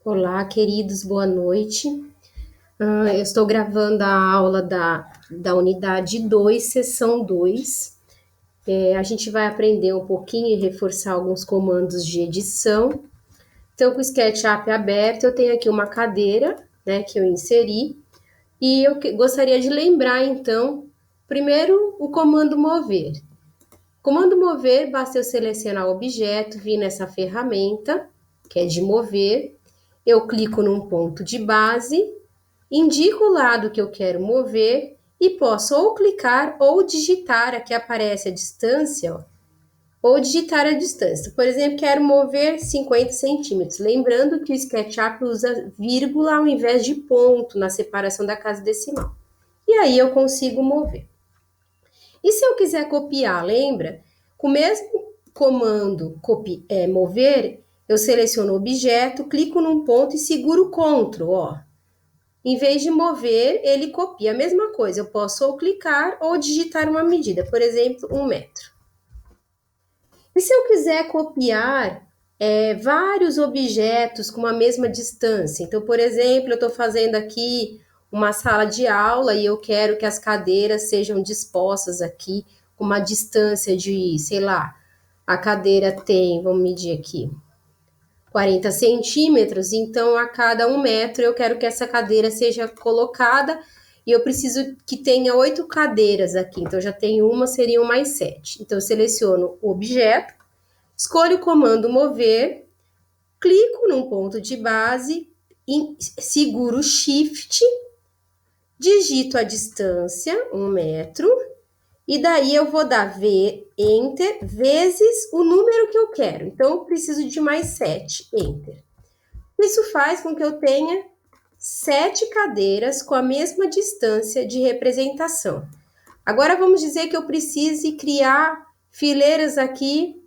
Olá, queridos, boa noite. Eu estou gravando a aula da unidade 2, sessão 2. A gente vai aprender um pouquinho e reforçar alguns comandos de edição. Então, com o SketchUp aberto, eu tenho aqui uma cadeira, né, que eu inseri. E eu gostaria de lembrar, então, primeiro o comando mover. Comando mover, basta eu selecionar o objeto, vir nessa ferramenta, que é de mover. Eu clico num ponto de base, indico o lado que eu quero mover e posso ou clicar ou digitar, aqui aparece a distância, ó, ou digitar a distância. Por exemplo, quero mover 50 centímetros. Lembrando que o SketchUp usa vírgula ao invés de ponto na separação da casa decimal. E aí eu consigo mover. E se eu quiser copiar, lembra? Com o mesmo comando mover, eu seleciono o objeto, clico num ponto e seguro o Ctrl, ó. Em vez de mover, ele copia a mesma coisa. Eu posso ou clicar ou digitar uma medida, por exemplo, 1 metro. E se eu quiser copiar vários objetos com a mesma distância? Então, por exemplo, eu estou fazendo aqui uma sala de aula e eu quero que as cadeiras sejam dispostas aqui com uma distância de, sei lá, a cadeira tem, vamos medir aqui, 40 centímetros, então a cada 1 metro eu quero que essa cadeira seja colocada e eu preciso que tenha 8 cadeiras aqui, então já tenho uma, seriam mais 7. Então eu seleciono o objeto, escolho o comando mover, clico num ponto de base, seguro o Shift, digito a distância, 1 metro, e daí eu vou dar Enter, vezes o número que eu quero. Então, eu preciso de mais 7, Enter. Isso faz com que eu tenha 7 cadeiras com a mesma distância de representação. Agora, vamos dizer que eu precise criar fileiras aqui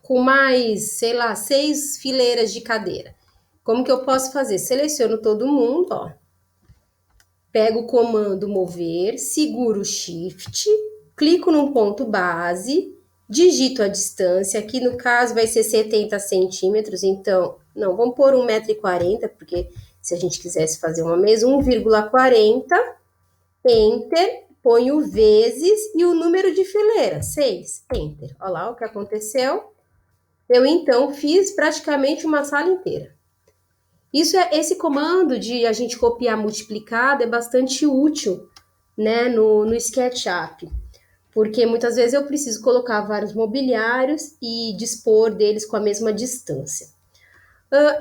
com mais, sei lá, 6 fileiras de cadeira. Como que eu posso fazer? Seleciono todo mundo, ó. Pego o comando mover, seguro o Shift, clico num ponto base, digito a distância, aqui no caso vai ser 70 centímetros, então, não, vamos pôr 1,40 m, porque se a gente quisesse fazer uma mesa, 1,40, Enter, ponho vezes e o número de fileira, 6, Enter. Olha lá o que aconteceu. Eu, então, fiz praticamente uma sala inteira. Esse comando de a gente copiar multiplicado é bastante útil, né, no SketchUp, porque muitas vezes eu preciso colocar vários mobiliários e dispor deles com a mesma distância.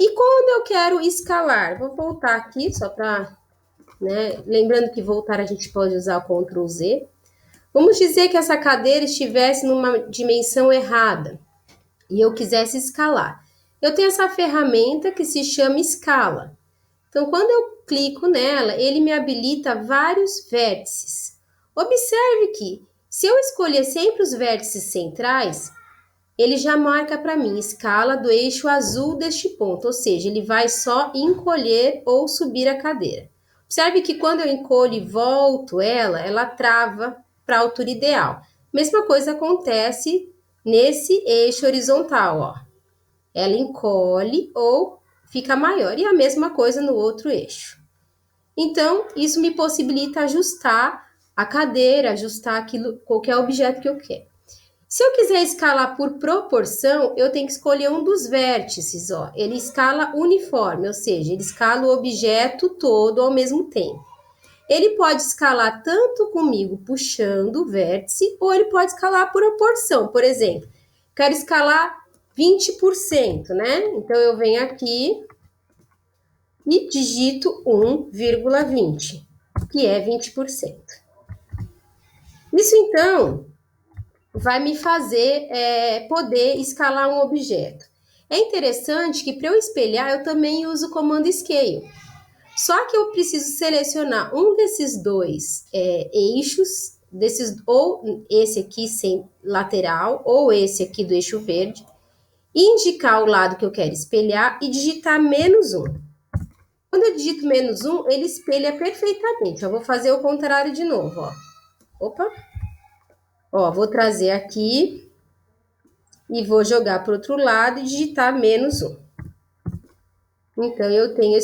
E quando eu quero escalar, vou voltar aqui só para, né, lembrando que voltar a gente pode usar o Ctrl Z. Vamos dizer que essa cadeira estivesse numa dimensão errada e eu quisesse escalar. Eu tenho essa ferramenta que se chama escala. Então, quando eu clico nela, ele me habilita vários vértices. Observe que, se eu escolher sempre os vértices centrais, ele já marca para mim escala do eixo azul deste ponto, ou seja, ele vai só encolher ou subir a cadeira. Observe que quando eu encolho e volto ela trava para a altura ideal. Mesma coisa acontece nesse eixo horizontal, ó. Ela encolhe ou fica maior, e a mesma coisa no outro eixo. Então, isso me possibilita ajustar a cadeira, ajustar aquilo, qualquer objeto que eu quero. Se eu quiser escalar por proporção, eu tenho que escolher um dos vértices, ó. Ele escala uniforme, ou seja, ele escala o objeto todo ao mesmo tempo. Ele pode escalar tanto comigo puxando o vértice, ou ele pode escalar por proporção. Por exemplo, quero escalar 20%, né? Então, eu venho aqui e digito 1,20, que é 20%. Isso, então, vai me fazer poder escalar um objeto. É interessante que para eu espelhar, eu também uso o comando Scale. Só que eu preciso selecionar um desses dois eixos, ou esse aqui sem lateral, ou esse aqui do eixo verde, indicar o lado que eu quero espelhar e digitar -1. Quando eu digito -1, ele espelha perfeitamente. Eu vou fazer o contrário de novo, ó. Opa! Ó, vou trazer aqui e vou jogar para o outro lado e digitar -1. Então, eu tenho